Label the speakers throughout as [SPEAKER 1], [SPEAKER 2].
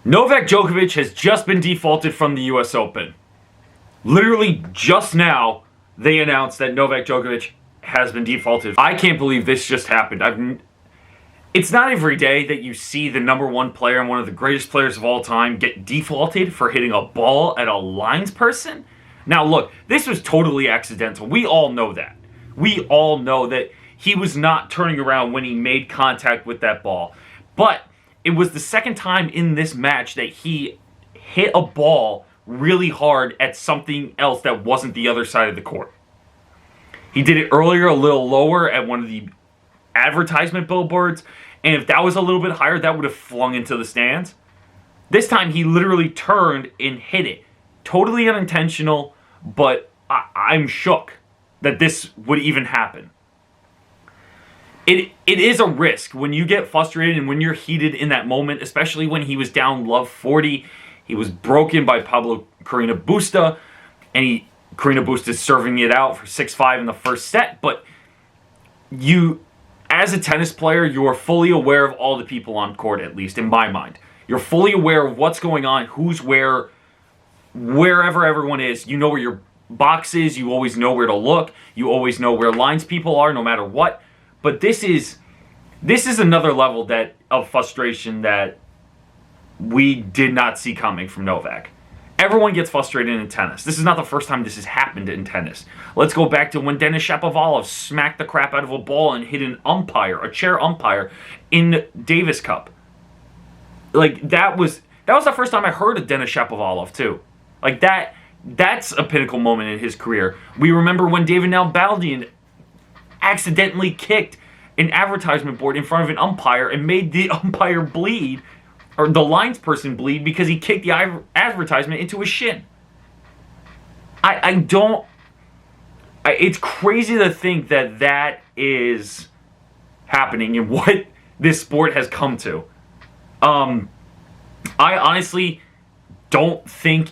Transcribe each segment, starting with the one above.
[SPEAKER 1] Novak Djokovic has just been defaulted from the US Open. Literally just now, they announced that Novak Djokovic has been defaulted. I can't believe this just happened. It's not every day that you see the #1 player and one of the greatest players of all time get defaulted for hitting a ball at a linesperson. Now look, this was totally accidental. We all know that. We all know that he was not turning around when he made contact with that ball. But it was the second time in this match that he hit a ball really hard at something else that wasn't the other side of the court. He did it earlier a little lower at one of the advertisement billboards, and if that was a little bit higher, that would have flung into the stands. This time, he literally turned and hit it. Totally unintentional, but I'm shook that this would even happen. It is a risk when you get frustrated and when you're heated in that moment, especially when he was down love 40. He was broken by Pablo Carreño Busta, and Carreño Busta is serving it out for 6-5 in the first set. But you, as a tennis player, you are fully aware of all the people on court, at least in my mind. You're fully aware of what's going on, who's where, wherever everyone is. You know where your box is. You always know where to look. You always know where lines people are, no matter what. But this is another level of frustration that we did not see coming from Novak. Everyone gets frustrated in tennis. This is not the first time this has happened in tennis. Let's go back to when Denis Shapovalov smacked the crap out of a ball and hit an umpire, a chair umpire, in Davis Cup. Like, that was the first time I heard of Denis Shapovalov, too. Like, that's a pinnacle moment in his career. We remember when David Nalbandian accidentally kicked an advertisement board in front of an umpire and made the umpire bleed, or the lines person bleed, because he kicked the advertisement into his shin. It's crazy to think that is happening and what this sport has come to. I honestly don't think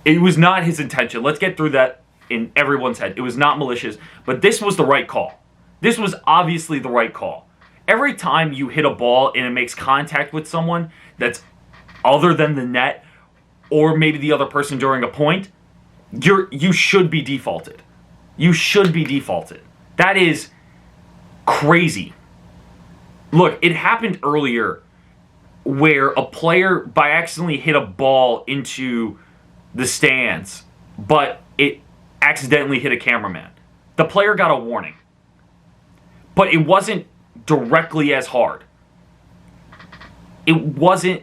[SPEAKER 1] it was not his intention. Let's get through that in everyone's head. It was not malicious, but this was the right call. This was obviously the right call. Every time you hit a ball and it makes contact with someone that's other than the net or maybe the other person during a point, you should be defaulted. You should be defaulted. That is crazy. Look, it happened earlier where a player by accidentally hit a ball into the stands, but it accidentally hit a cameraman. The player got a warning, but it wasn't directly as hard. It wasn't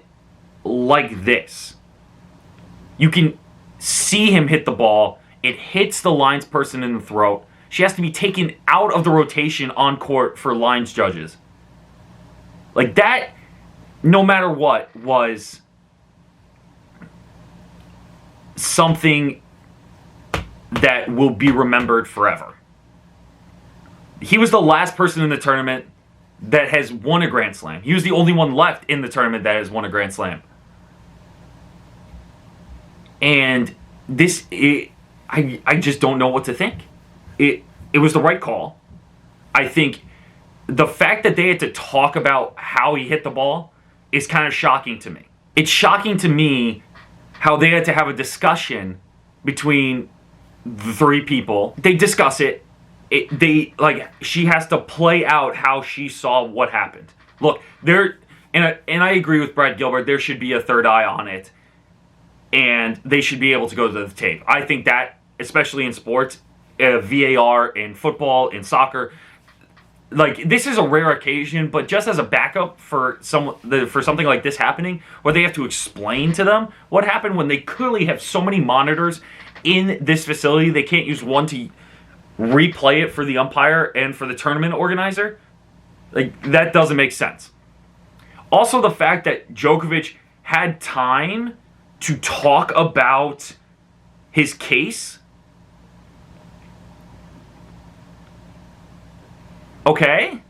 [SPEAKER 1] like this. You can see him hit the ball. It hits the lines person in the throat. She has to be taken out of the rotation on court for lines judges. Like that, no matter what, was something that will be remembered forever. He was the last person in the tournament that has won a Grand Slam. He was the only one left in the tournament that has won a Grand Slam. And this, I just don't know what to think. It was the right call. I think the fact that they had to talk about how he hit the ball is kind of shocking to me. It's shocking to me how they had to have a discussion between the three people. They discuss it. She has to play out how she saw what happened. Look, and I agree with Brad Gilbert, there should be a third eye on it, and they should be able to go to the tape. I think that, especially in sports, VAR, in football, in soccer, like, this is a rare occasion, but just as a backup for something like this happening, where they have to explain to them what happened when they clearly have so many monitors in this facility, they can't use one to replay it for the umpire and for the tournament organizer. Like, that doesn't make sense. Also, the fact that Djokovic had time to talk about his case. Okay?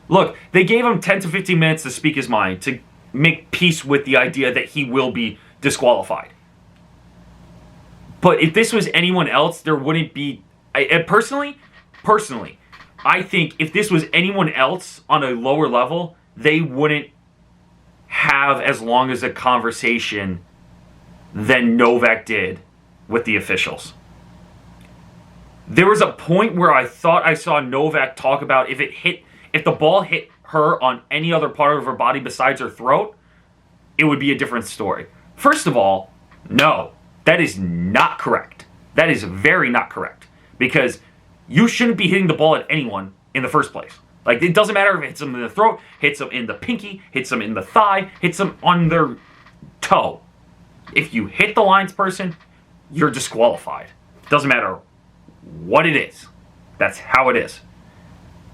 [SPEAKER 1] Look, they gave him 10 to 15 minutes to speak his mind, to make peace with the idea that he will be disqualified. But if this was anyone else, there wouldn't be... Personally, I think if this was anyone else on a lower level, they wouldn't have as long as a conversation than Novak did with the officials. There was a point where I thought I saw Novak talk about if the ball hit her on any other part of her body besides her throat, it would be a different story. First of all, no, that is not correct. That is very not correct. Because you shouldn't be hitting the ball at anyone in the first place. Like, it doesn't matter if it hits them in the throat, hits them in the pinky, hits them in the thigh, hits them on their toe. If you hit the lines person, you're disqualified. Doesn't matter what it is. That's how it is.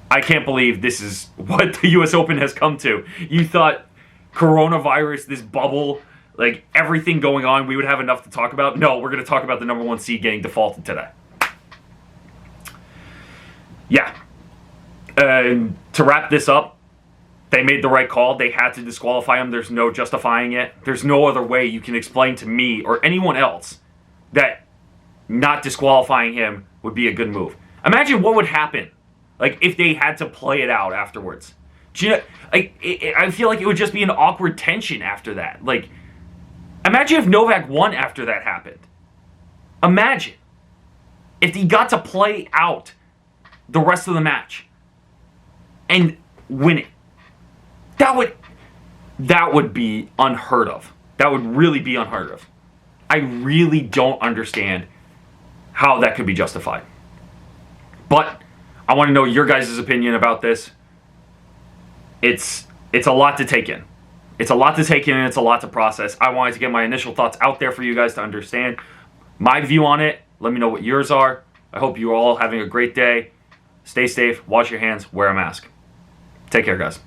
[SPEAKER 1] I can't believe this is what the US Open has come to. You thought coronavirus, this bubble, like everything going on, we would have enough to talk about? No, we're going to talk about the number 1 seed getting defaulted today. Yeah. To wrap this up, they made the right call. They had to disqualify him. There's no justifying it. There's no other way you can explain to me or anyone else that not disqualifying him would be a good move. Imagine what would happen, like, if they had to play it out afterwards. Do you know, like, I feel like it would just be an awkward tension after that. Like, imagine if Novak won after that happened. Imagine if he got to play out the rest of the match and win it. That would be unheard of. That would really be unheard of. I really don't understand how that could be justified. But I want to know your guys' opinion about this. It's a lot to take in. It's a lot to take in and it's a lot to process. I wanted to get my initial thoughts out there for you guys to understand my view on it. Let me know what yours are. I hope you're all having a great day. Stay safe, wash your hands, wear a mask. Take care, guys.